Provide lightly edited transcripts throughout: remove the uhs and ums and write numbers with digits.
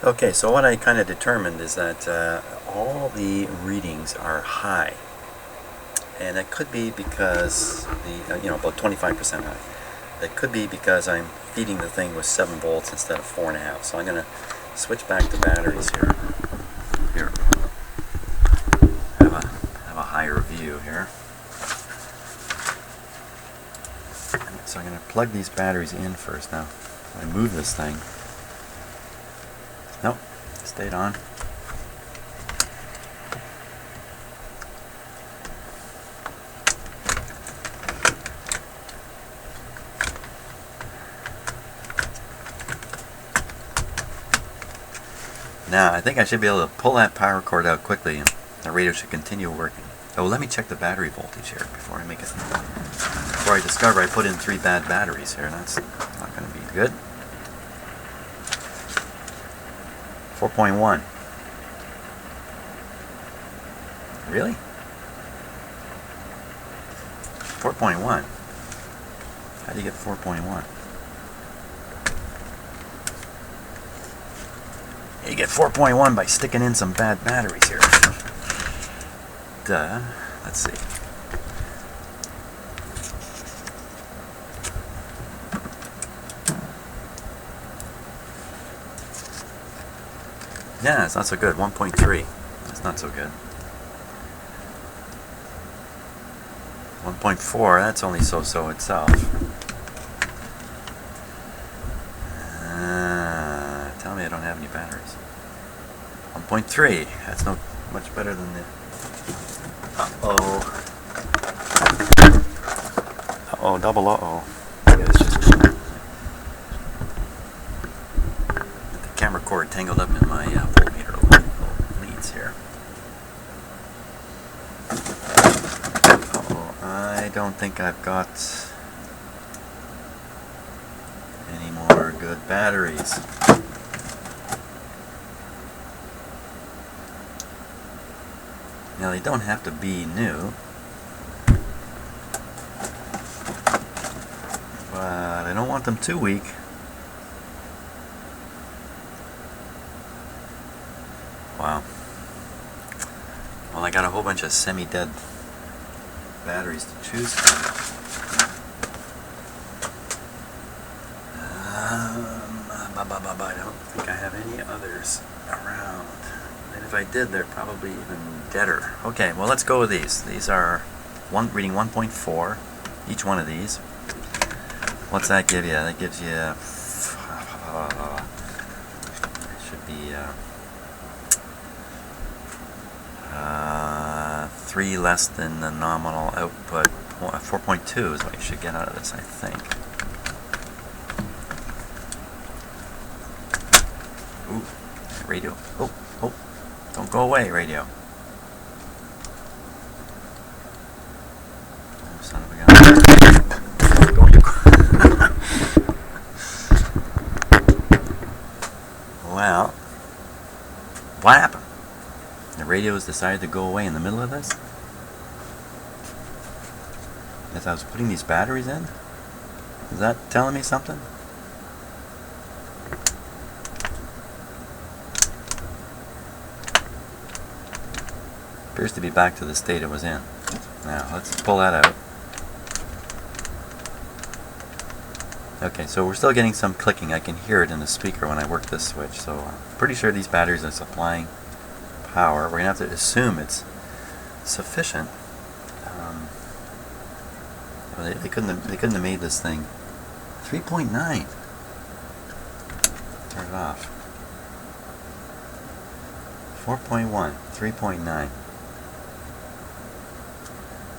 Okay, so what I kind of determined is that all the readings are high, and it could be because about 25% high. It could be because I'm feeding the thing with 7 volts instead of 4.5. So I'm going to switch back to batteries here. Here, have a higher view here. So I'm going to plug these batteries in first. Now, I move this thing. Nope, stayed on. Now, I think I should be able to pull that power cord out quickly and the radio should continue working. Oh, let me check the battery voltage here before I make it. Before I discover I put in 3 bad batteries here. That's not going to be good. 4.1. Really? 4.1. How do you get 4.1? You get 4.1 by sticking in some bad batteries here. Duh. Let's see. Yeah, it's not so good. 1.3. That's not so good. 1.4, that's only so-so itself. Tell me I don't have any batteries. 1.3, that's no much better than the... Uh-oh. Uh-oh, double uh-oh. The camera cord tangled up in my voltmeter leads here. Uh-oh, I don't think I've got any more good batteries. Now they don't have to be new, but I don't want them too weak. Wow. Well, I got a whole bunch of semi-dead batteries to choose from. I don't think I have any others around. And if I did, they're probably even deader. Okay, well, let's go with these. These are reading 1.4, each one of these. What's that give you? That gives you... it should be 3 less than the nominal output. 4.2 is what you should get out of this, I think. Ooh, radio. Oh, don't go away, radio. Oh, son of a gun. Well, what happened? The radios decided to go away in the middle of this? As I was putting these batteries in? Is that telling me something? Appears to be back to the state it was in. Now, let's pull that out. Okay, so we're still getting some clicking. I can hear it in the speaker when I work this switch, so I'm pretty sure these batteries are supplying power. We're going to have to assume it's sufficient. They couldn't have made this thing 3.9. Turn it off. 4.1, 3.9.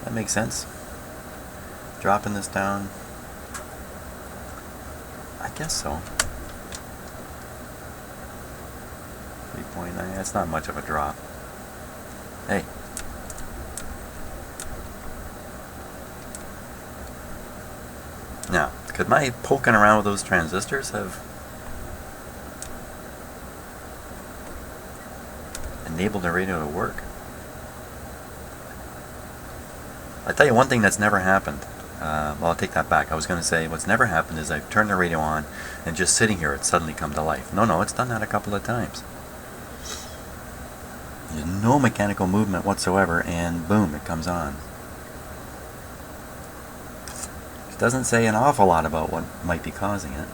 That makes sense. Dropping this down. I guess so. 3.9, that's not much of a drop. Hey. Now, could my poking around with those transistors have enabled the radio to work? I tell you one thing that's never happened well, I'll take that back. I was going to say what's never happened is I've turned the radio on and just sitting here it's suddenly come to life. No, it's done that a couple of times. There's no mechanical movement whatsoever, and boom, it comes on. It doesn't say an awful lot about what might be causing it.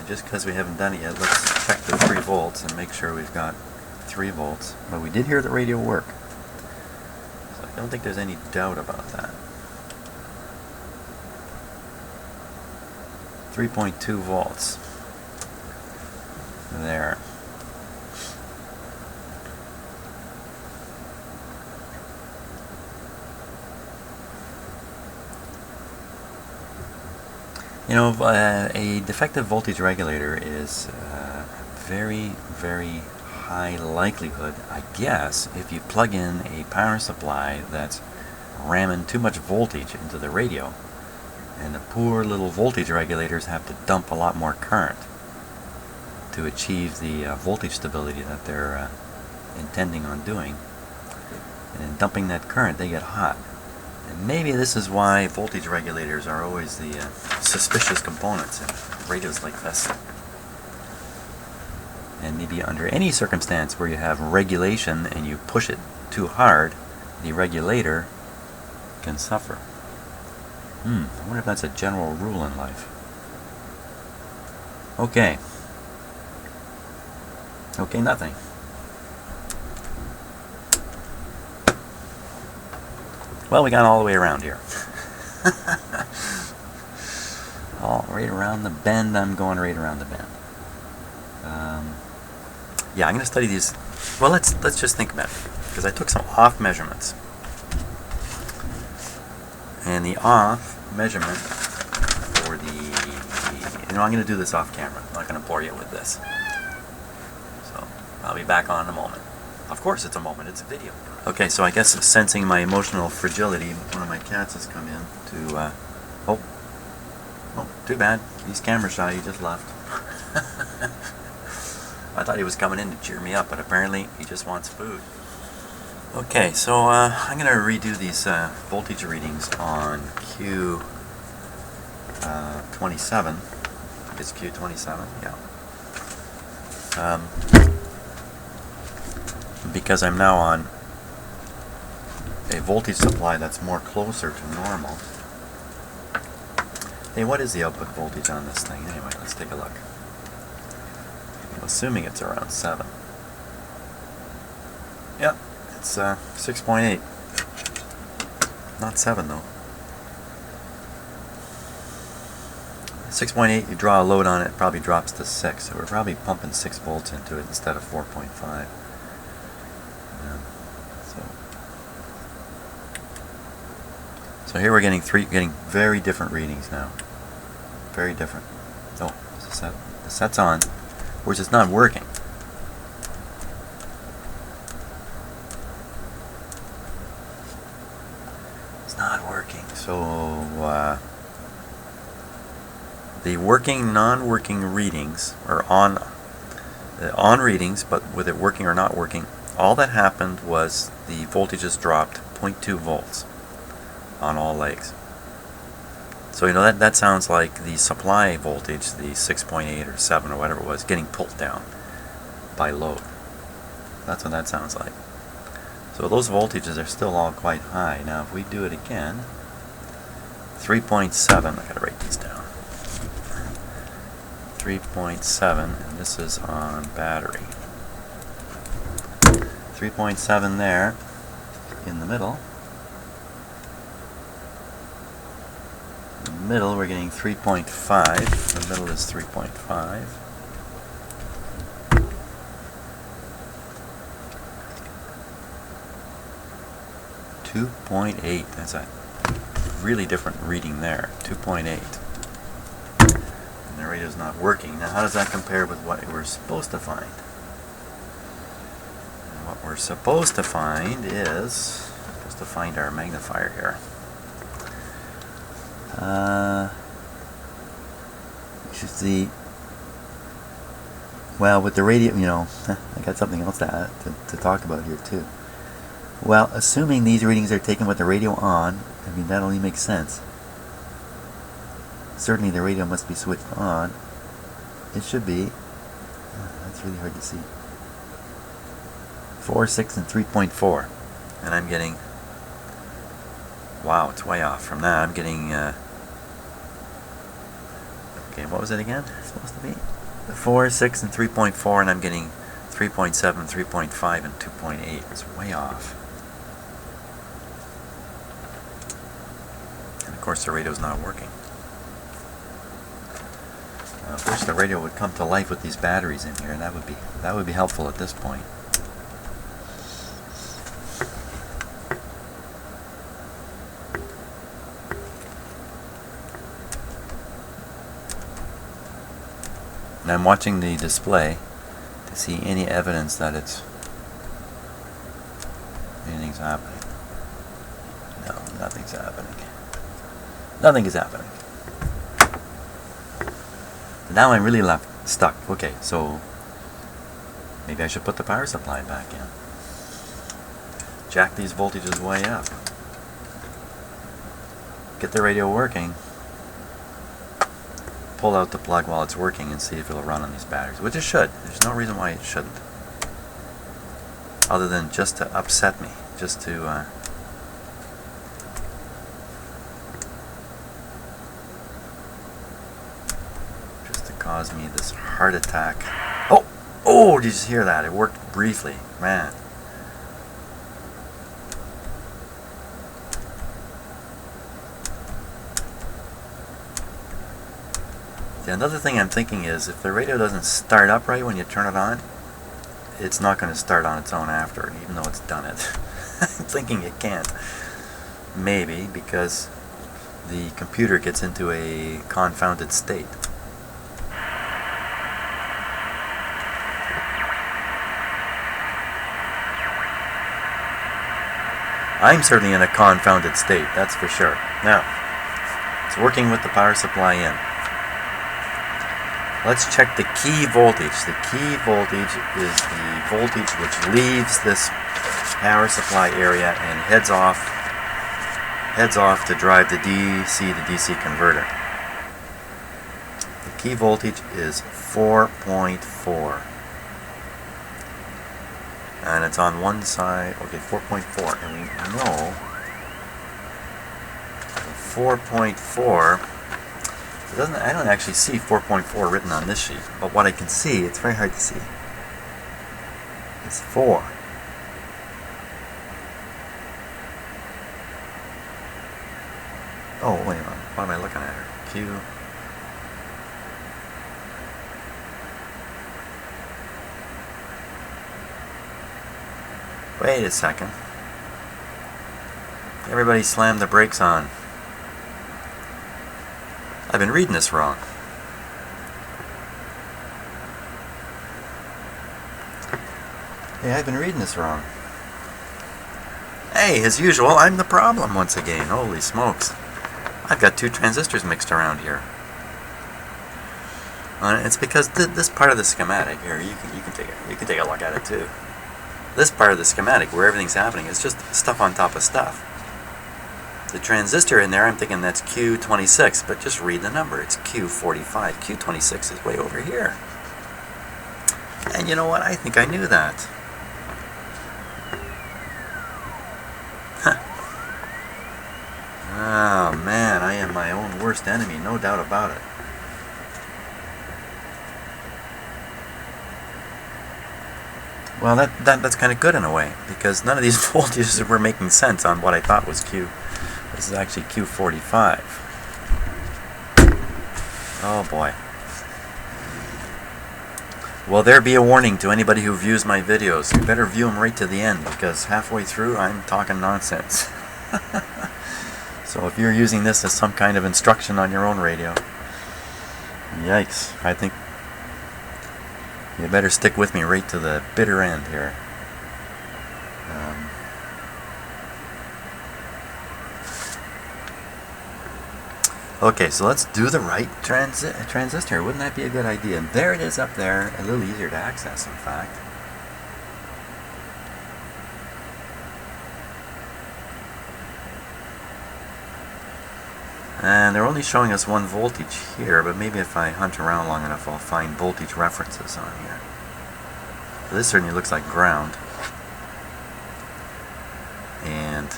Just because we haven't done it yet, let's check the 3 volts and make sure we've got 3 volts. But we did hear the radio work, so I don't think there's any doubt about that. 3.2 volts. There. You know, a defective voltage regulator is very, very high likelihood, I guess, if you plug in a power supply that's ramming too much voltage into the radio, and the poor little voltage regulators have to dump a lot more current to achieve the voltage stability that they're intending on doing. And in dumping that current, they get hot. And maybe this is why voltage regulators are always the suspicious components in radios like this. And maybe under any circumstance where you have regulation and you push it too hard, the regulator can suffer. I wonder if that's a general rule in life. Okay, nothing. Well, we got all the way around here. Right around the bend. I'm going right around the bend. Yeah, I'm going to study these. Well, let's just think about it, because I took some off measurements, and the off measurement for I'm going to do this off camera. I'm not going to bore you with this. So I'll be back on in a moment. Of course, it's a moment. It's a video. Okay, so I guess sensing my emotional fragility, one of my cats has come in to, oh, too bad. He's camera shy. He just left. I thought he was coming in to cheer me up, but apparently he just wants food. Okay, so I'm going to redo these voltage readings on Q27. It's Q27, yeah. Because I'm now on a voltage supply that's more closer to normal. Hey, what is the output voltage on this thing? Anyway, let's take a look. I'm assuming it's around 7. Yep, it's 6.8. Not 7 though. 6.8, you draw a load on it, it probably drops to 6. So we're probably pumping 6 volts into it instead of 4.5. So here we're getting very different readings now. Very different. Oh, the set's on. Of course, it's not working. It's not working. So the working, non-working readings are on readings, but with it working or not working, all that happened was the voltages dropped 0.2 volts. On all legs. So you know that sounds like the supply voltage, the 6.8 or 7 or whatever it was, getting pulled down by load. That's what that sounds like. So those voltages are still all quite high. Now if we do it again, 3.7, I gotta write these down. 3.7, and this is on battery. 3.7 there in the middle. Middle, we're getting 3.5. The middle is 3.5. 2.8. That's a really different reading there. 2.8. And the radio's not working. Now, how does that compare with what we're supposed to find? And what we're supposed to find is our magnifier here. see, well, with the radio, you know, I got something else to talk about here too. Well, assuming these readings are taken with the radio on, I mean, that only makes sense. Certainly the radio must be switched on. It should be. That's really hard to see. 4, 6, and 3.4. And I'm getting, wow, it's way off from that. I'm getting, okay, what was it again? It's supposed to be 4, 6, and 3.4, and I'm getting 3.7, 3.5, and 2.8. It's way off. And of course the radio's not working. I wish the radio would come to life with these batteries in here, and that would be helpful at this point. And I'm watching the display to see any evidence that anything's happening. No, nothing's happening. Nothing is happening. Now I'm really stuck. Okay, so maybe I should put the power supply back in. Jack these voltages way up. Get the radio working. Pull out the plug while it's working and see if it'll run on these batteries, which it should. There's no reason why it shouldn't, other than just to upset me, just to cause me this heart attack. Oh, did you just hear that? It worked briefly, man. Another thing I'm thinking is, if the radio doesn't start up right when you turn it on, it's not going to start on its own after, even though it's done it. I'm thinking it can't. Maybe because the computer gets into a confounded state. I'm certainly in a confounded state, that's for sure. Now, it's working with the power supply in. Let's check the key voltage. The key voltage is the voltage which leaves this power supply area and heads off to drive the DC to DC converter. The key voltage is 4.4. And it's on one side, okay, 4.4, and we know 4.4, I don't actually see 4.4 written on this sheet, but what I can see, it's very hard to see, is 4. Oh, wait a minute, what am I looking at here? Q. Wait a second. Everybody slam the brakes on. I've been reading this wrong. Hey, I've been reading this wrong. Hey, as usual, I'm the problem once again. Holy smokes. I've got 2 transistors mixed around here. It's because this part of the schematic here, you can take a look at it too. This part of the schematic where everything's happening is just stuff on top of stuff. The transistor in there, I'm thinking that's Q26, but just read the number. It's Q45. Q26 is way over here. And you know what? I think I knew that. Huh. Oh man, I am my own worst enemy, no doubt about it. Well, that's kind of good in a way, because none of these voltages were making sense on what I thought was Q. This is actually Q45. Oh boy. Well, there be a warning to anybody who views my videos. You better view them right to the end, because halfway through I'm talking nonsense. So if you're using this as some kind of instruction on your own radio, yikes, I think you better stick with me right to the bitter end here. Okay, so let's do the right transistor. Wouldn't that be a good idea? And there it is up there, a little easier to access, in fact. And they're only showing us 1 voltage here, but maybe if I hunt around long enough, I'll find voltage references on here. This certainly looks like ground. And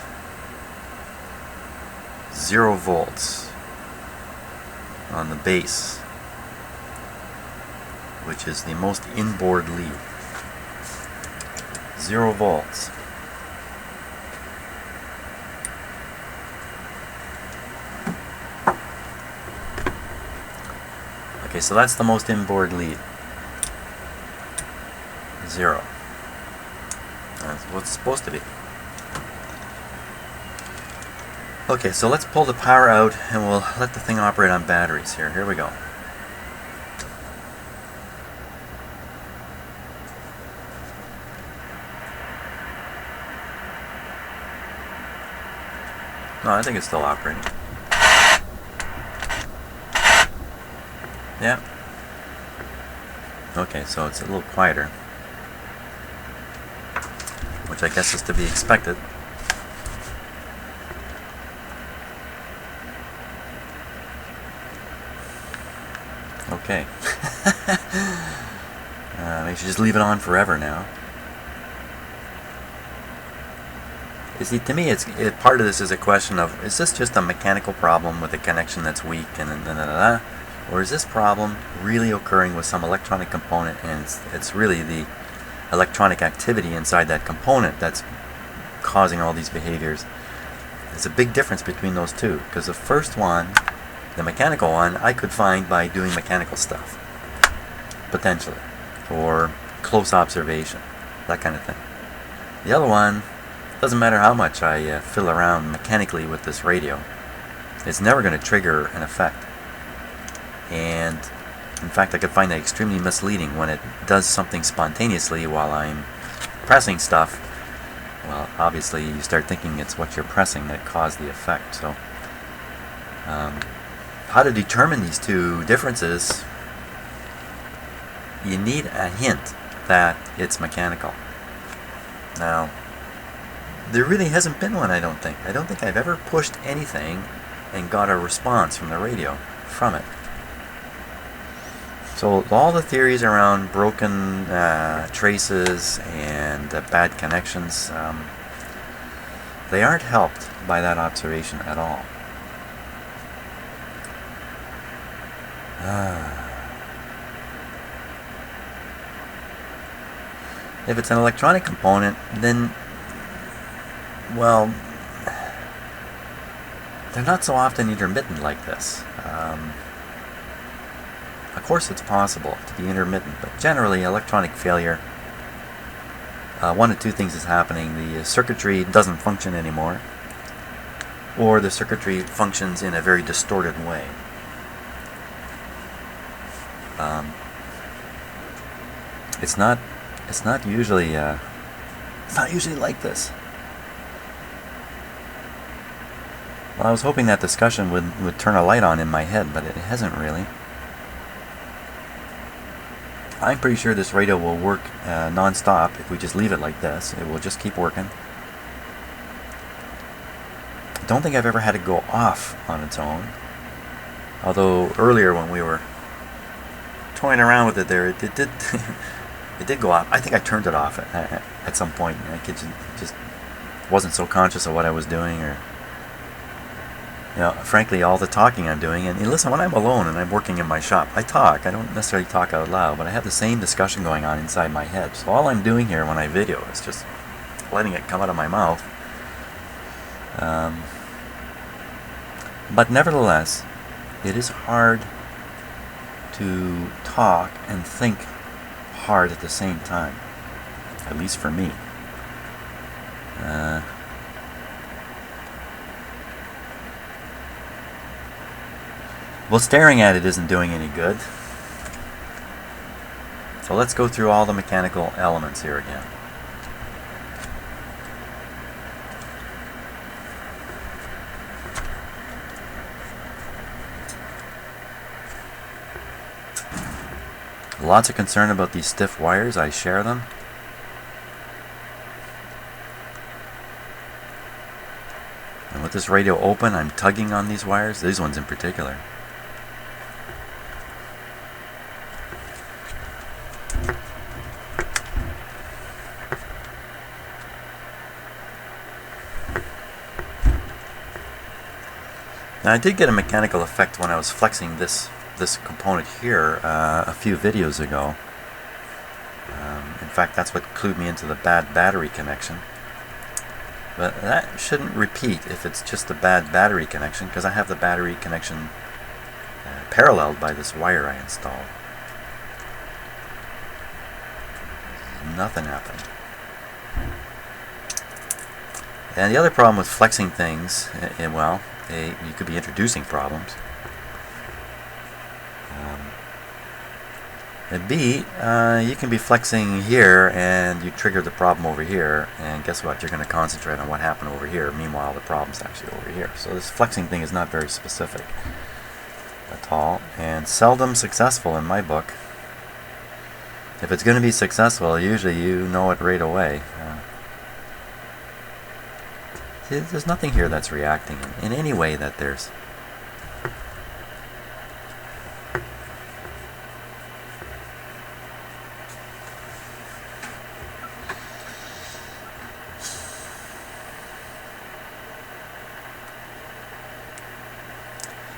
0 volts on the base, which is the most inboard lead. 0 volts. Okay, so that's the most inboard lead. 0. That's what it's supposed to be. Okay, so let's pull the power out and we'll let the thing operate on batteries here. Here we go. No, I think it's still operating. Yeah. Okay, so it's a little quieter, which I guess is to be expected. Okay. Maybe I should just leave it on forever now. You see, to me, part of this is a question of, is this just a mechanical problem with a connection that's weak, and or is this problem really occurring with some electronic component, and it's really the electronic activity inside that component that's causing all these behaviors? There's a big difference between those two, because the first one, the mechanical one, I could find by doing mechanical stuff, potentially, or close observation, that kind of thing. The other one, doesn't matter how much I fiddle around mechanically with this radio, it's never going to trigger an effect. And in fact, I could find that extremely misleading when it does something spontaneously while I'm pressing stuff. Well, obviously you start thinking it's what you're pressing that caused the effect. So how to determine these two differences? You need a hint that it's mechanical. Now, there really hasn't been one, I don't think. I don't think I've ever pushed anything and got a response from the radio from it. So all the theories around broken traces and bad connections, they aren't helped by that observation at all. If it's an electronic component, then, well, they're not so often intermittent like this. Of course it's possible to be intermittent, but generally electronic failure, one of two things is happening. The circuitry doesn't function anymore, or the circuitry functions in a very distorted way. It's not usually like this. Well, I was hoping that discussion would turn a light on in my head, but it hasn't really. I'm pretty sure this radio will work non-stop if we just leave it like this. It will just keep working. I don't think I've ever had it go off on its own. Although earlier when we were toying around with it there, it did it did go off. I think I turned it off at some point. I just wasn't so conscious of what I was doing, or frankly, all the talking I'm doing. And listen, when I'm alone and I'm working in my shop, I talk. I don't necessarily talk out loud, but I have the same discussion going on inside my head. So all I'm doing here when I video is just letting it come out of my mouth. But nevertheless, it is hard to talk and think hard at the same time, at least for me. Well, staring at it isn't doing any good. So let's go through all the mechanical elements here again. Lots of concern about these stiff wires. I share them. And with this radio open, I'm tugging on these wires, these ones in particular. Now I did get a mechanical effect when I was flexing this component here a few videos ago. In fact, that's what clued me into the bad battery connection. But that shouldn't repeat if it's just a bad battery connection, because I have the battery connection paralleled by this wire I installed. Nothing happened. And the other problem with flexing things, well, you could be introducing problems. And B, you can be flexing here and you trigger the problem over here, and guess what? You're going to concentrate on what happened over here. Meanwhile, the problem's actually over here. So this flexing thing is not very specific at all, and seldom successful in my book. If it's going to be successful, usually you know it right away. There's nothing here that's reacting in any way that there's.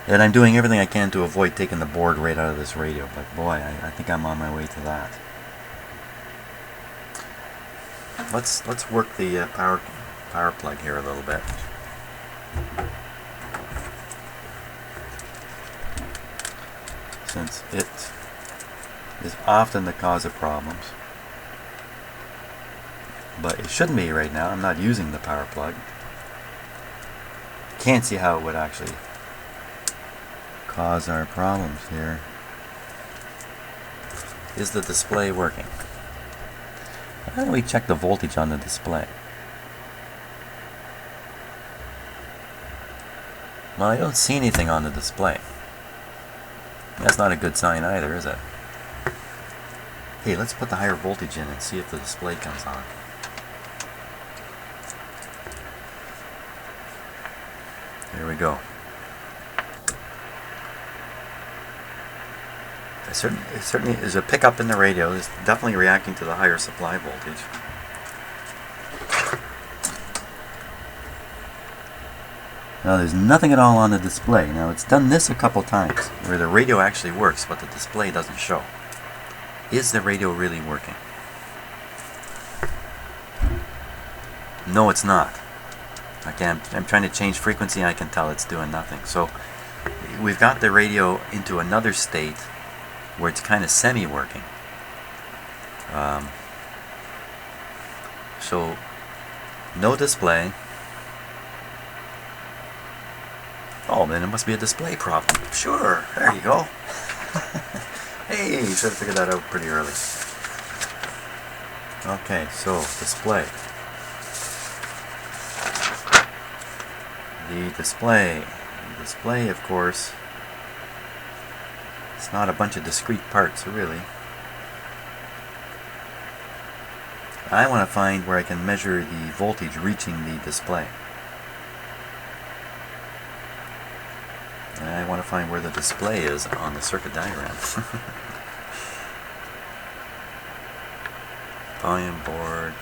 And I'm doing everything I can to avoid taking the board right out of this radio, but boy, I think I'm on my way to that. Let's work the power plug here a little bit. Since it is often the cause of problems. But it shouldn't be right now. I'm not using the power plug. Can't see how it would actually cause our problems here. Is the display working? How do we check the voltage on the display? Well, I don't see anything on the display. That's not a good sign either, is it? Hey, let's put the higher voltage in and see if the display comes on. Here we go. Certainly is a pickup in the radio. It's definitely reacting to the higher supply voltage. Now there's nothing at all on the display. Now it's done this a couple times where the radio actually works but the display doesn't show. Is the radio really working? No, it's not. Okay, I'm trying to change frequency and I can tell it's doing nothing. So we've got the radio into another state where it's kind of semi-working. So no display. Oh, then it must be a display problem. Sure, there you go. Hey, you should have figured that out pretty early. Okay, so display. The display, of course, it's not a bunch of discrete parts, really. I want to find where I can measure the voltage reaching the display. And I want to find where the display is on the circuit diagram. Volume board.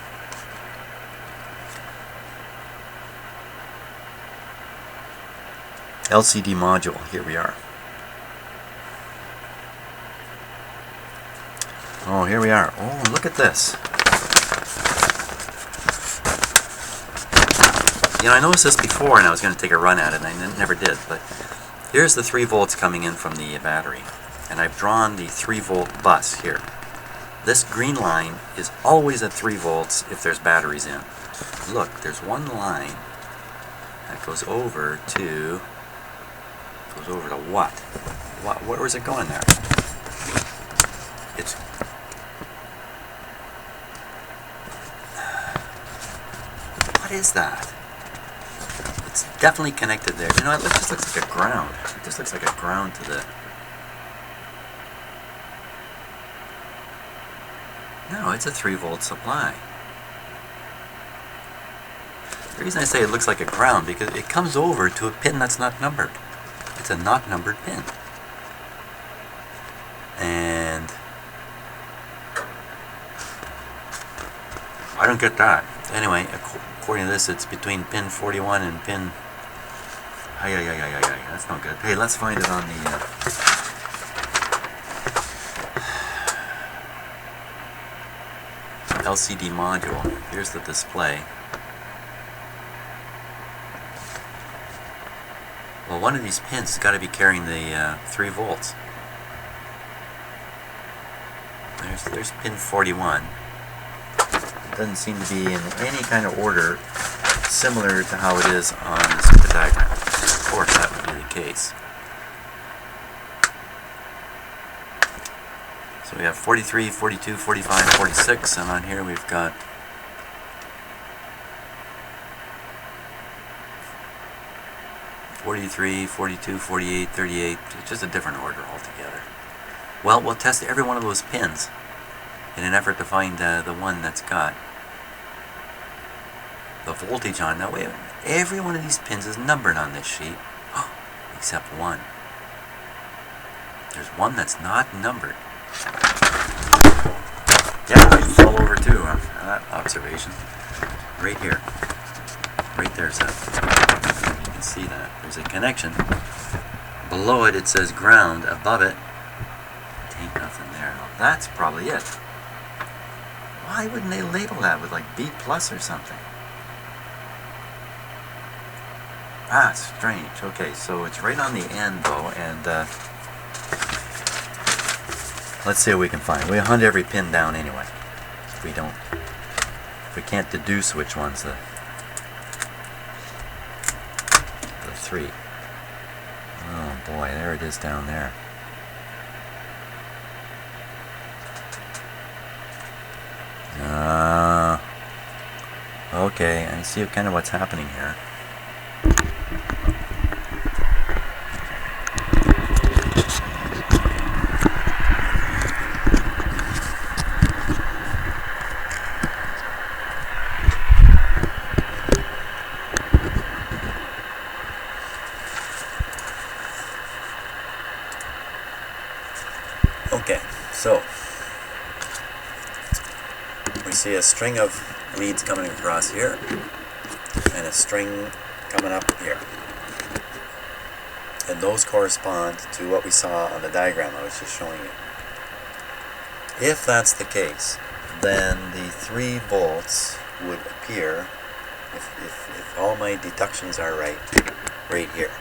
LCD module, here we are. Oh, here we are. Oh, look at this. You know, I noticed this before and I was going to take a run at it and I never did, but here's the 3 volts coming in from the battery, and I've drawn the 3-volt bus here. This green line is always at 3 volts if there's batteries in. Look, there's one line that goes over to what? Where is it going there? It's what is that? It's definitely connected there. You know, it just looks like a ground. It just looks like a ground to the... No, it's a 3-volt supply. The reason I say it looks like a ground, because it comes over to a pin that's not numbered. It's a not numbered pin. And I don't get that. Anyway, according to this, it's between pin 41 and pin... That's not good. Hey, let's find it on the... LCD module. Here's the display. Well, one of these pins has got to be carrying the 3 volts. There's pin 41. It doesn't seem to be in any kind of order similar to how it is on the circuit diagram. Of course, that would be the case. So we have 43, 42, 45, 46, and on here we've got 43, 42, 48, 38. It's just a different order altogether. Well, we'll test every one of those pins in an effort to find the one that's got the voltage on. Now wait a minute. Every one of these pins is numbered on this sheet, except one. There's one that's not numbered. Yeah, it's all over too. That observation. Right here. Right there's a... You can see that. There's a connection. Below it, it says ground. Above it, ain't nothing there. That's probably it. Why wouldn't they label that with like B+ or something? Ah, strange. Okay, so it's right on the end though, and let's see what we can find. We'll hunt every pin down anyway. If we can't deduce which one's the 3. Oh boy, there it is down there. Okay, I see kind of what's happening here. Okay, so we see a string of leads coming across here and a string coming up here, and those correspond to what we saw on the diagram I was just showing you. If that's the case, then the 3 volts would appear, if all my deductions are right here.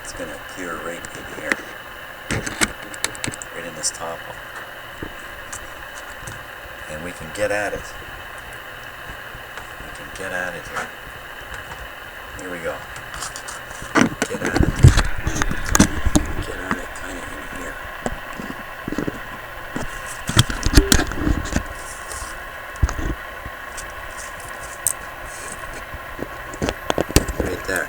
It's going to appear right in here, right in this top one, and we can get at it. Get at it here. Here we go. Get at it. Get at it kind of in here. Right there.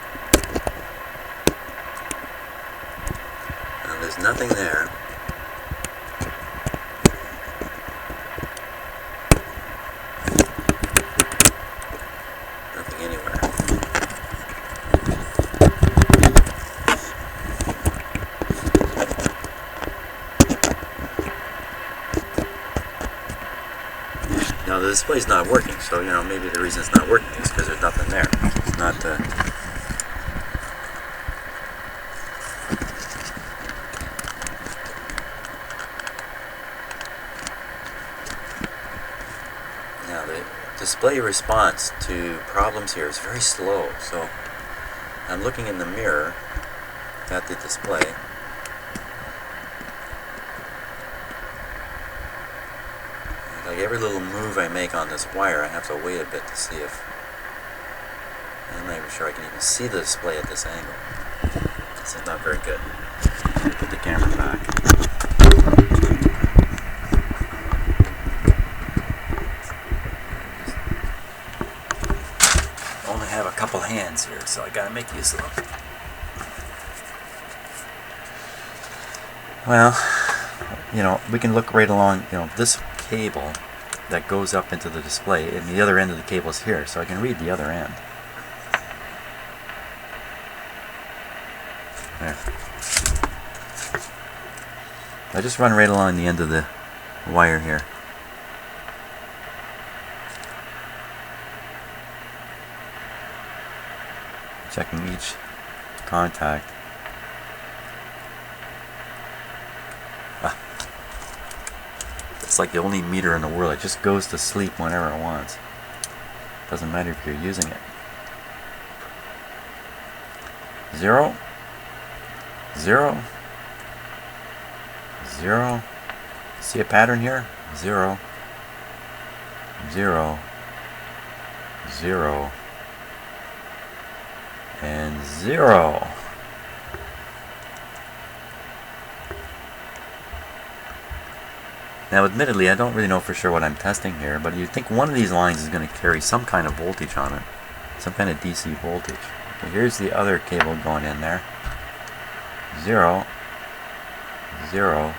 Now there's nothing there. Now the display's not working, so maybe the reason it's not working is because there's nothing there. It's not. Now the display response to problems here is very slow. So I'm looking in the mirror at the display. Like every little move I make on this wire, I have to wait a bit to see if... I'm not even sure I can even see the display at this angle. This is not very good. Let me put the camera back. I only have a couple hands here, so I gotta make use of them. Well, we can look right along, this cable that goes up into the display, and the other end of the cable is here, so I can read the other end. There. I just run right along the end of the wire here. Checking each contact. It's like the only meter in the world. It just goes to sleep whenever it wants. Doesn't matter if you're using it. 0, 0, 0. See a pattern here? 0, 0, 0, and 0. Now admittedly, I don't really know for sure what I'm testing here, but you'd think one of these lines is going to carry some kind of voltage on it. Some kind of DC voltage. Okay, here's the other cable going in there. 0, 0,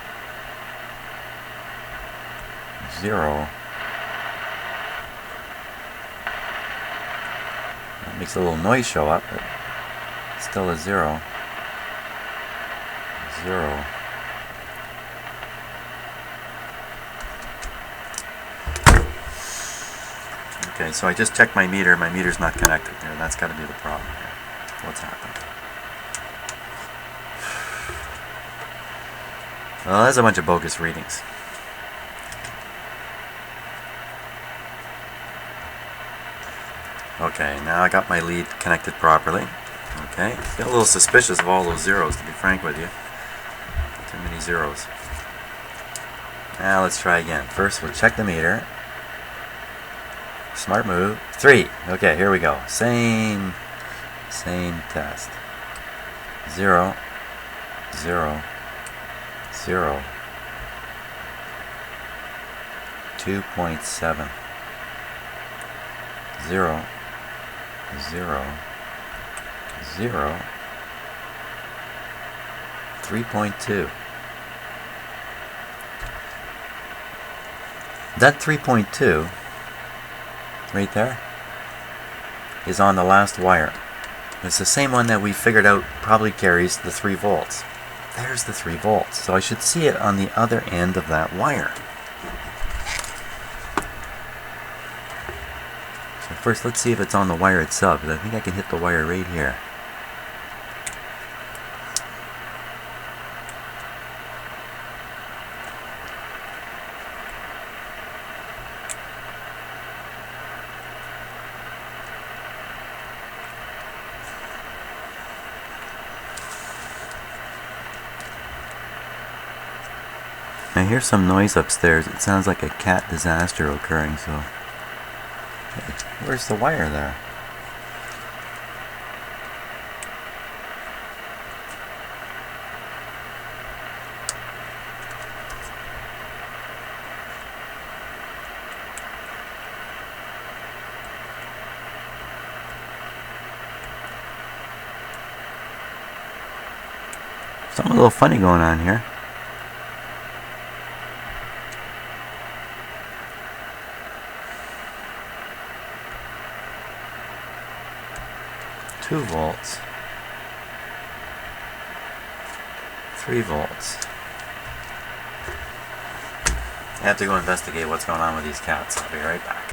0. That makes a little noise show up, but still a 0. 0. Okay, so I just checked my meter. My meter's not connected there. That's got to be the problem here. What's happened? Well, that's a bunch of bogus readings. Okay, now I got my lead connected properly. Okay, get a little suspicious of all those zeros, to be frank with you. Too many zeros. Now let's try again. First, we'll check the meter. Smart move. 3. Okay, here we go. Same test. 0, 0, 0. 2.7. 0, 0, 0. 3.2. That 3.2 right there is on the last wire. It's the same one that we figured out probably carries the 3 volts. There's the 3 volts. So I should see it on the other end of that wire. So first let's see if it's on the wire itself, because I think I can hit the wire right here. I hear some noise upstairs. It sounds like a cat disaster occurring, so... Hey, where's the wire there? Something a little funny going on here. Two volts, 3 volts. I have to go investigate what's going on with these cats. I'll be right back.